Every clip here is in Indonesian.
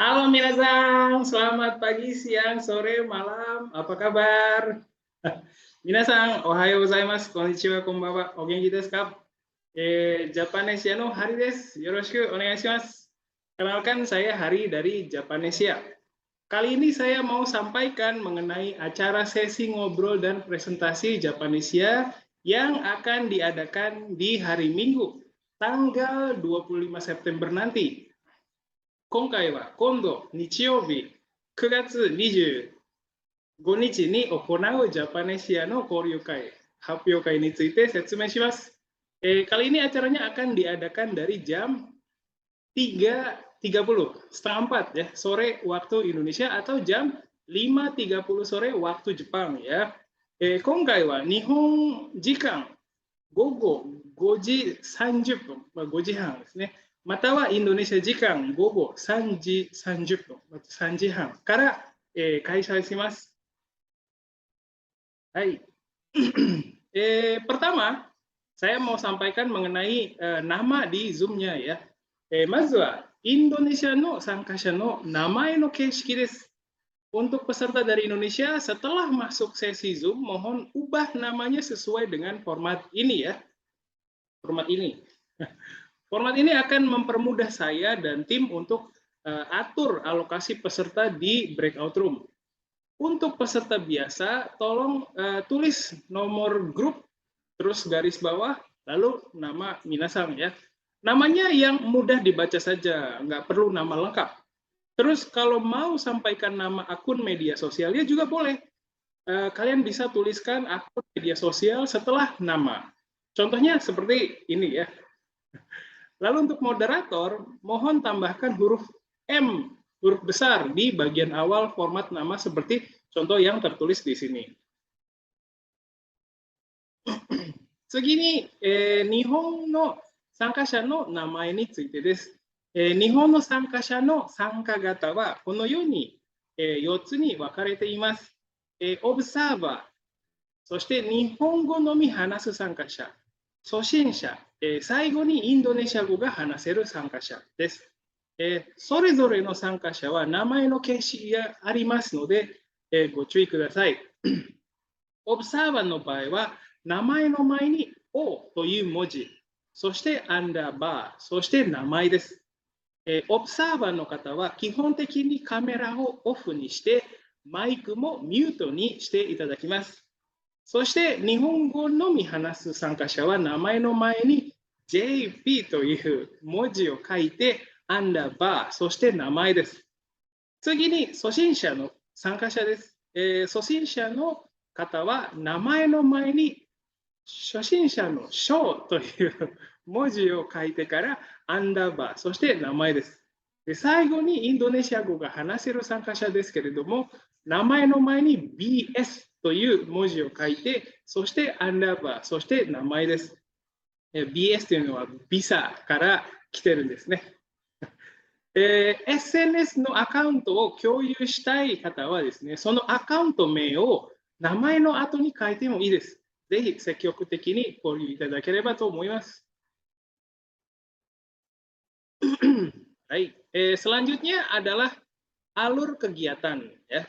Halo minasan, selamat pagi, siang, sore, malam, apa kabar? Minasan, ohayo gozaimasu, konnichiwa, konbanwa, o genki desu ka? Japanesia no Hari desu, yoroshiku onegaishimasu. Kenalkan, saya Hari dari Japanesia. Kali ini saya mau sampaikan mengenai acara sesi ngobrol dan presentasi Japanesia yang akan diadakan di hari Minggu, tanggal 25 September nanti. 今回は今度日曜日9月25日に行うジャパネシアの交流会、発表会について説明します。Kali ini acaranya akan diadakan dari jam 3.30, setengah 4 ya, sore waktu Indonesia atau jam 5.30 sore waktu Jepang ya. 今回は日本時間午後5時30分、5時半ですね。またはインドネシア時間午後3時30分、3時半から、開催します。Hai. Pertama, saya mau sampaikan mengenai nama di Zoom-nya ya. まずはインドネシアの参加者の名前の形式です。Untuk peserta dari Indonesia, setelah masuk sesi Zoom, mohon ubah namanya sesuai dengan format ini ya. Format ini. Format ini akan mempermudah saya dan tim untuk atur alokasi peserta di breakout room. Untuk peserta biasa, tolong tulis nomor grup, terus garis bawah, lalu nama minasan ya. Namanya yang mudah dibaca saja, nggak perlu nama lengkap. Terus kalau mau sampaikan nama akun media sosialnya juga boleh. Kalian bisa tuliskan akun media sosial setelah nama. Contohnya seperti ini ya. Lalu untuk moderator, mohon tambahkan huruf M, huruf besar di bagian awal format nama seperti contoh yang tertulis di sini. 次に、日本の参加者の名前についてです。日本の参加者の参加型はこのように、4つに分かれています。オブサーバー、そして日本語のみ話す参加者、初心者、最後にインドネシア語が話せる参加者です。それぞれの参加者は名前の形式がありますので、ご注意ください。オブサーバーの場合は、名前の前に O という文字、そしてアンダーバー、そして名前です。オブサーバーの方は基本的にカメラをオフにして、マイクもミュートにしていただきます。そして日本語のみ話す参加者は名前の前に JP という文字を書いてアンダーバー、そして名前です。次に初心者の参加者です。初心者の方は名前の前に初心者の章という文字を書いてからアンダーバー、そして名前です。で最後にインドネシア語が話せる参加者ですけれども、名前の前に BS という文字を書いて、そしてアンダーバー、そして名前です。BS というのはビザから来てるんですね。SNS のアカウントを共有したい方はですね、そのアカウント名を名前の後に書いてもいいです。ぜひ積極的に交流いただければと思います。Baik, selanjutnya adalah alur kegiatan ya.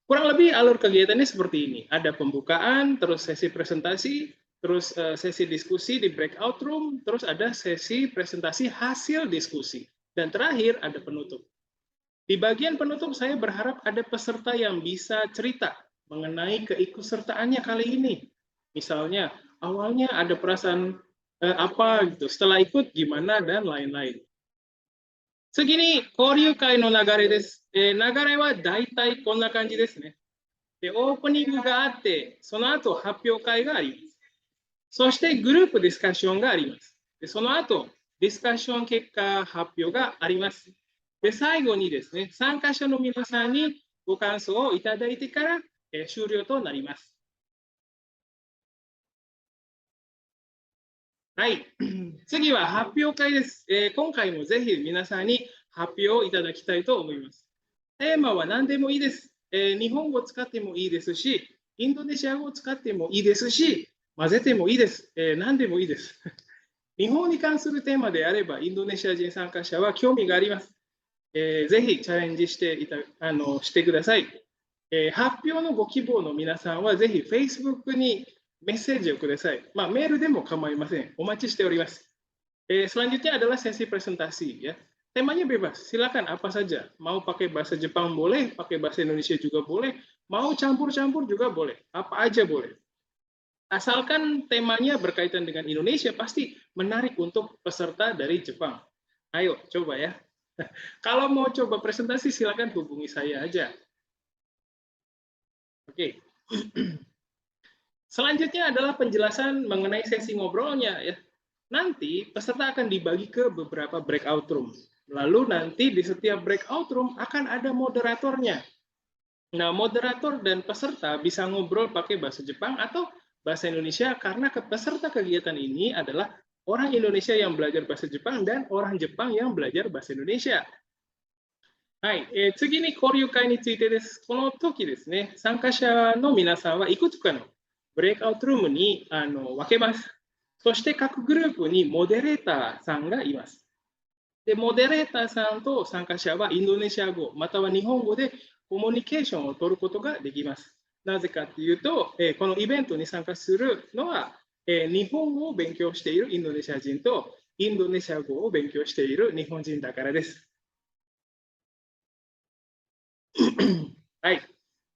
Kurang lebih alur kegiatannya seperti ini. Ada pembukaan, terus sesi presentasi, terus sesi diskusi di breakout room, terus ada sesi presentasi hasil diskusi. Dan terakhir ada penutup. Di bagian penutup saya berharap ada peserta yang bisa cerita mengenai keikutsertaannya kali ini. Misalnya, awalnya ada perasaan apa gitu, setelah ikut gimana, dan lain-lain. 次に交流会の流れです。流れはだいたいこんな感じですね。で、オープニングがあって、その後発表会があります。そしてグループディスカッションがあります。で、その後、ディスカッション結果発表があります。で、最後にですね、参加者の皆さんにご感想をいただいてから、終了となります。はい、次は発表会です。今回もぜひ皆さんに発表をいただきたいと思います。テーマは何でもいいです。日本語を使ってもいいですし、インドネシア語を使ってもいいですし、混ぜてもいいです。何でもいいです。日本に関するテーマであれば、インドネシア人参加者は興味があります。ぜひチャレンジしてください。発表のご希望の皆さんはぜひ Facebook にメッセージをください。メールでも構いません。お待ちしております。Selanjutnya adalah sesi presentasi ya. Temanya bebas, silakan apa saja. Mau pakai bahasa Jepang boleh, pakai bahasa Indonesia juga boleh, mau campur-campur juga boleh, apa aja boleh. Asalkan temanya berkaitan dengan Indonesia, pasti menarik untuk peserta dari Jepang. Ayo, coba ya. Kalau mau coba presentasi, silakan hubungi saya aja. Oke. Selanjutnya adalah penjelasan mengenai sesi ngobrolnya ya. Nanti peserta akan dibagi ke beberapa breakout room. Lalu nanti di setiap breakout room akan ada moderatornya. Nah, moderator dan peserta bisa ngobrol pakai bahasa Jepang atau bahasa Indonesia karena peserta kegiatan ini adalah orang Indonesia yang belajar bahasa Jepang dan orang Jepang yang belajar bahasa Indonesia. はい、次に交流会についてです。この時ですね、参加者の皆さんはいくつかのブレイクアウトルームに分けます。そして各グループにモデレーターさんがいます。で、モデレーターさんと参加者はインドネシア語または日本語でコミュニケーションを取ることができます。なぜかというと、このイベントに参加するのは、日本語を勉強しているインドネシア人とインドネシア語を勉強している日本人だからです。はい。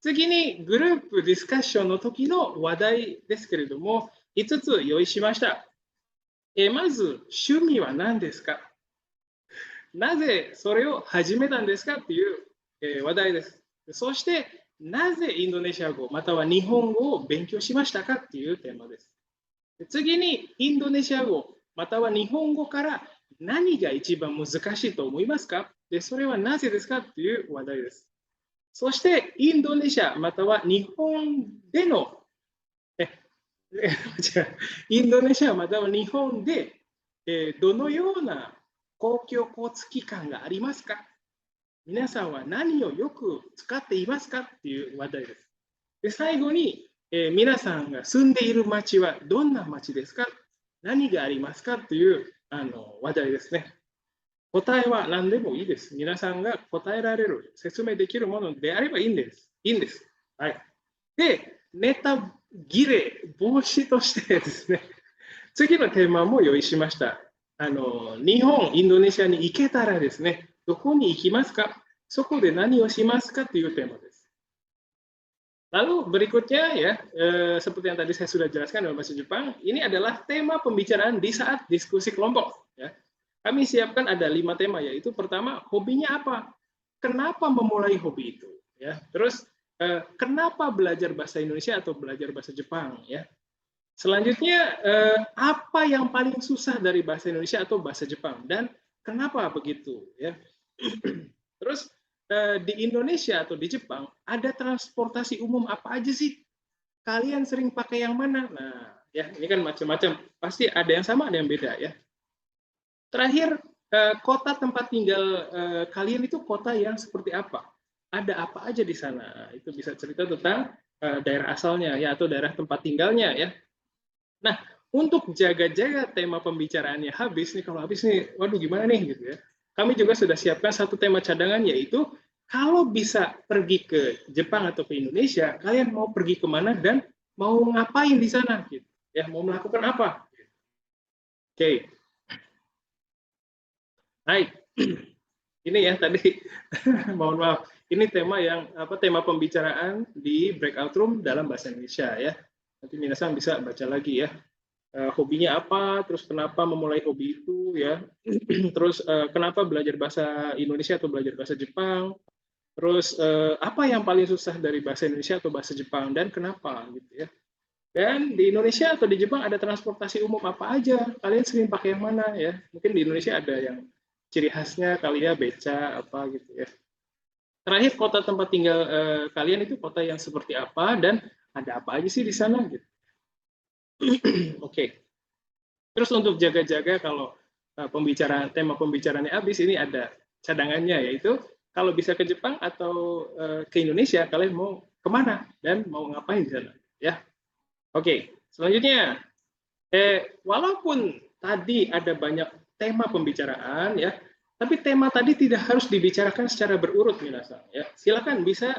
次にグループディスカッションの時の話題ですけれども、5つ用意しました。まず、趣味は何ですか？なぜそれを始めたんですかっていう、話題です。そして、なぜインドネシア語または日本語を勉強しましたかっていうテーマです。次に、インドネシア語または日本語から何が一番難しいと思いますか？で、それはなぜですかっていう話題です。そして、インドネシアまたは日本での、インドネシアまたは日本で、どのような公共交通機関がありますか？皆さんは何をよく使っていますかっていう話題です。で、最後に、皆さんが住んでいる町はどんな町ですか？何がありますかっていう話題ですね。答えは何でもいいです。皆さんが答えられる、説明できるものであればいいんです。いいんです。はい。で、ネタ切れ防止としてですね、次のテーマも用意しました。日本、インドネシアに行けたらですね、どこに行きますか？そこで何をしますかというテーマです。Lalu berikutnya ya, seperti yang tadi saya sudah jelaskan dalam bahasa Jepang, ini adalah tema pembicaraan di saat diskusi kelompok. Ya. Kami siapkan ada 5 tema, yaitu pertama, hobinya apa? Kenapa memulai hobi itu? Ya. Terus, kenapa belajar bahasa Indonesia atau belajar bahasa Jepang? Ya. Selanjutnya, apa yang paling susah dari bahasa Indonesia atau bahasa Jepang? Dan kenapa begitu? Ya. Terus, di Indonesia atau di Jepang, ada transportasi umum apa aja sih? Kalian sering pakai yang mana? Nah, ya ini kan macam-macam. Pasti ada yang sama, ada yang beda ya. Terakhir, kota tempat tinggal kalian itu kota yang seperti apa? Ada apa aja di sana? Itu bisa cerita tentang daerah asalnya ya atau daerah tempat tinggalnya ya. Nah, untuk jaga-jaga tema pembicaraannya habis nih, kalau habis nih, waduh gimana nih gitu ya. Kami juga sudah siapkan satu tema cadangan, yaitu kalau bisa pergi ke Jepang atau ke Indonesia, kalian mau pergi kemana dan mau ngapain di sana gitu. Ya, mau melakukan apa? Oke. Hai. Ini ya tadi mohon maaf. Ini tema yang tema pembicaraan di breakout room dalam bahasa Indonesia ya. Nanti minasan bisa baca lagi ya. Hobinya apa, terus kenapa memulai hobi itu ya, terus kenapa belajar bahasa Indonesia atau belajar bahasa Jepang, terus apa yang paling susah dari bahasa Indonesia atau bahasa Jepang dan kenapa gitu ya. Dan di Indonesia atau di Jepang ada transportasi umum apa aja, kalian sering pakai yang mana ya, mungkin di Indonesia ada yang ciri khasnya kali ya, beca apa gitu ya. Terakhir, kota tempat tinggal kalian itu kota yang seperti apa dan ada apa aja sih di sana gitu. Oke. Terus untuk jaga-jaga kalau tema pembicaraannya habis, ini ada cadangannya, yaitu kalau bisa ke Jepang atau ke Indonesia, kalian mau kemana dan mau ngapain di sana ya. Oke, selanjutnya walaupun tadi ada banyak tema pembicaraan ya, Tapi tema tadi tidak harus dibicarakan secara berurut, minasan. Ya, silakan bisa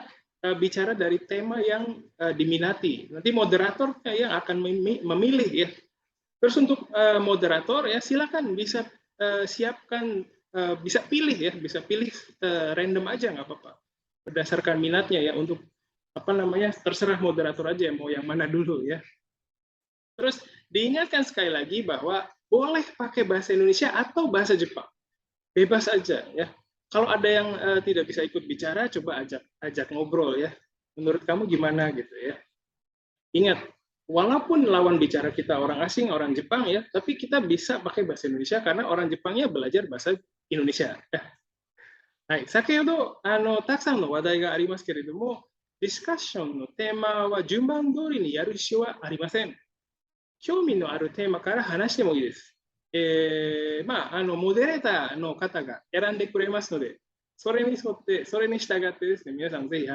bicara dari tema yang diminati. Nanti moderatornya yang akan memilih ya. Terus untuk moderator ya silakan bisa siapkan bisa pilih ya, bisa pilih random aja nggak apa-apa. Berdasarkan minatnya ya untuk apa namanya terserah moderator aja mau yang mana dulu ya. Terus diingatkan sekali lagi bahwa boleh pakai bahasa Indonesia atau bahasa Jepang. Bebas aja ya. Kalau ada yang tidak bisa ikut bicara, coba ajak ngobrol ya. Menurut kamu gimana gitu ya. Ingat, walaupun lawan bicara kita orang asing, orang Jepang ya, tapi kita bisa pakai bahasa Indonesia karena orang Jepangnya belajar bahasa Indonesia. はい、先ほどたくさんの話題がありますけれども、ディスカッションのテーマは順番通りにやる必要はありません。興味のあるテーマから話してもいいです。モデレーターの方が選んでくれますので、それに沿って、それに従ってですね、皆さんぜひ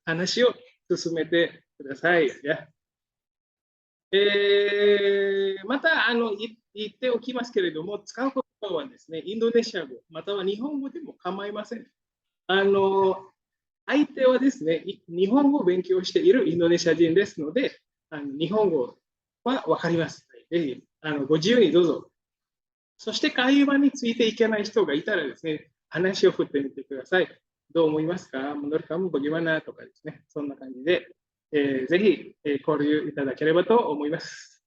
話を進めてください。また言っておきますけれども、使う言葉はですね、インドネシア語、または日本語でも構いません。相手はですね、日本語を勉強しているインドネシア人ですので、日本語は分かります。ぜひご自由にどうぞ。そして会話についていけない人がいたらですね、話を振ってみてください。どう思いますか？menurut kamu bagaimana? とかですね、そんな感じで、ぜひ、交流いただければと思います。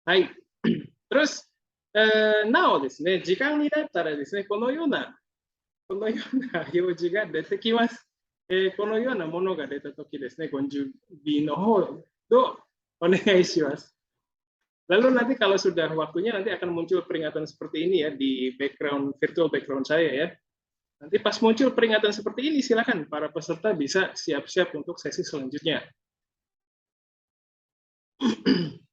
はい。terus、なおですね、時間になったらですね、このような表示が出てきます。このようなものが出たときですね、ご準備の方をお願いします。Lalu nanti kalau sudah waktunya nanti akan muncul peringatan seperti ini ya di virtual background saya ya. Nanti pas muncul peringatan seperti ini silakan para peserta bisa siap-siap untuk sesi selanjutnya.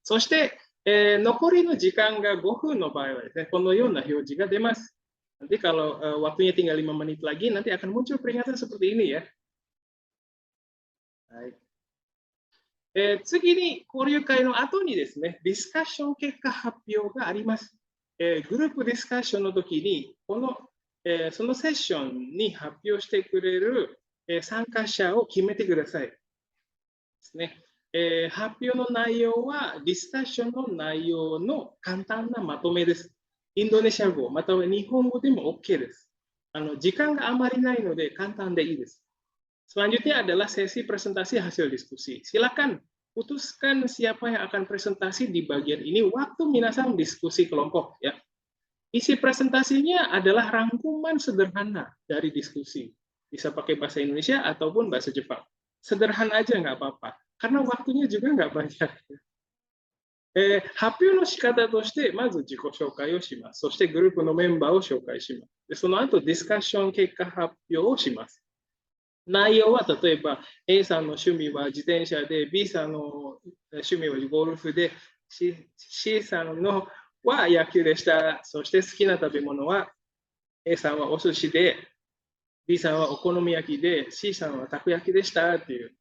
そして、残りの時間が5分の場合はですね、このような表示が出ます。Nanti kalau waktunya tinggal 5 menit lagi nanti akan muncul peringatan seperti ini ya. はい。次に交流会の後にですね、ディスカッション結果発表があります。グループディスカッションの時にそのセッションに発表してくれる参加者を決めてください。ですね。発表の内容はディスカッションの内容の簡単なまとめです。インドネシア語または日本語でも OK です。時間があまりないので簡単でいいです。Selanjutnya adalah sesi presentasi hasil diskusi. Silakan putuskan siapa yang akan presentasi di bagian ini waktu minasan diskusi kelompok ya. Isi presentasinya adalah rangkuman sederhana dari diskusi. Bisa pakai bahasa Indonesia ataupun bahasa Jepang. Sederhana aja nggak apa-apa, karena waktunya juga nggak banyak. 発表の仕方として、まず自己紹介をします。そしてグループのメンバーを紹介します。でその後、ディスカッション結果発表をします。内容は例えば A さんの趣味は自転車で B さんの趣味はゴルフで C さんのは野球でした。そして好きな食べ物は A さんはお寿司で B さんはお好み焼きで C さんはたこ焼きでしたっていう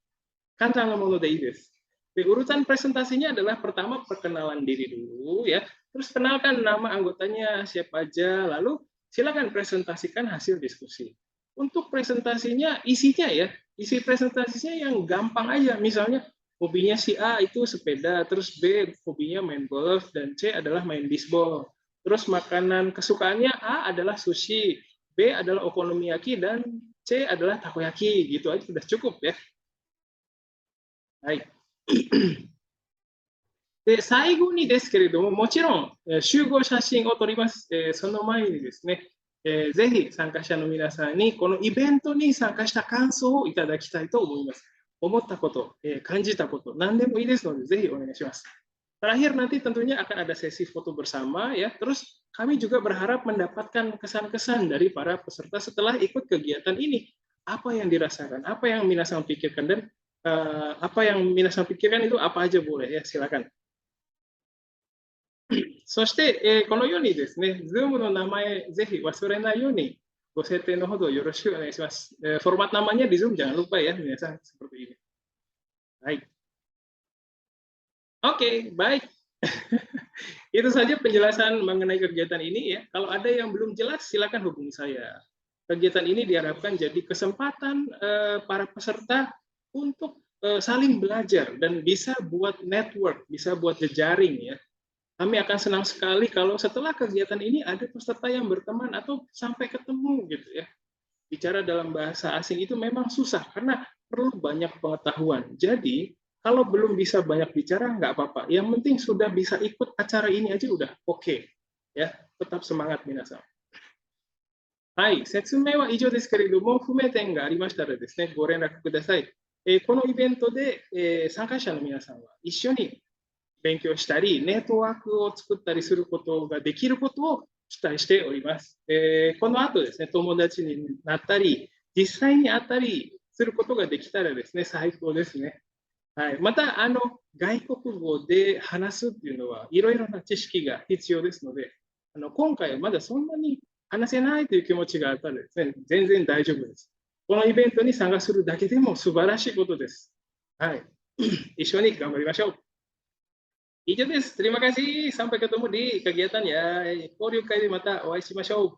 簡単なものでいいです。で urutan presentasinya adalah pertama perkenalan diri dulu ya. Terus kenalkan nama anggotanya siapa aja, lalu silakan presentasikan hasil diskusi. Untuk presentasinya isinya ya, isi presentasinya yang gampang aja. Misalnya hobinya si A itu sepeda, terus B hobinya main golf, dan C adalah main bisbol. Terus makanan kesukaannya A adalah sushi, B adalah okonomiyaki, dan C adalah takoyaki. Gitu aja sudah cukup ya. Baik. で最後にですけれども、もちろん集合写真を撮ります。その前にですね、ぜひ参加者の皆さんにこのイベントに参加した感想をいただきたいと思います。思ったこと、感じたこと、何でもいいですので、ぜひお願いします。Terakhir nanti tentunya akan ada sesi foto bersama ya. Terus kami juga berharap mendapatkan kesan-kesan dari para peserta setelah ikut kegiatan ini. Apa yang dirasakan, apa yang minasan pikirkan, dan apa yang minasan pikirkan itu apa aja boleh ya, silakan. そして、このようにですね、Zoom の名前、ぜひ忘れないようにご設定のほどよろしくお願いします。format namanya di Zoom jangan lupa ya, minasan seperti ini. Baik. Oke, baik. Itu saja penjelasan mengenai kegiatan ini ya. Kalau ada yang belum jelas, silakan hubungi saya. Kegiatan ini diharapkan jadi kesempatan para peserta untuk saling belajar dan bisa buat network, bisa buat jejaring ya. Kami akan senang sekali kalau setelah kegiatan ini ada peserta yang berteman atau sampai ketemu gitu ya. Bicara dalam bahasa asing itu memang susah karena perlu banyak pengetahuan. Jadi kalau belum bisa banyak bicara nggak apa-apa. Yang penting sudah bisa ikut acara ini aja udah oke. Ya, tetap semangat minasan. はい、説明は以上ですけれども、不明点がありましたらですね、ご連絡ください。このイベントで、参加者の皆さんは一緒に勉強したり、ネットワークを作ったりすることができることを期待しております。この後ですね、友達になったり、実際に会ったりすることができたらですね、最高ですね。はい、また外国語で話すっていうのはいろいろな知識が必要ですので、今回はまだそんなに話せないという気持ちがあったらですね、全然大丈夫です。このイベントに参加するだけでも素晴らしいことです。はい、一緒に頑張りましょう。以上です。Terima kasih. Sampai ketemu di kegiatan ya. Koryukai mata. Oai shimashou.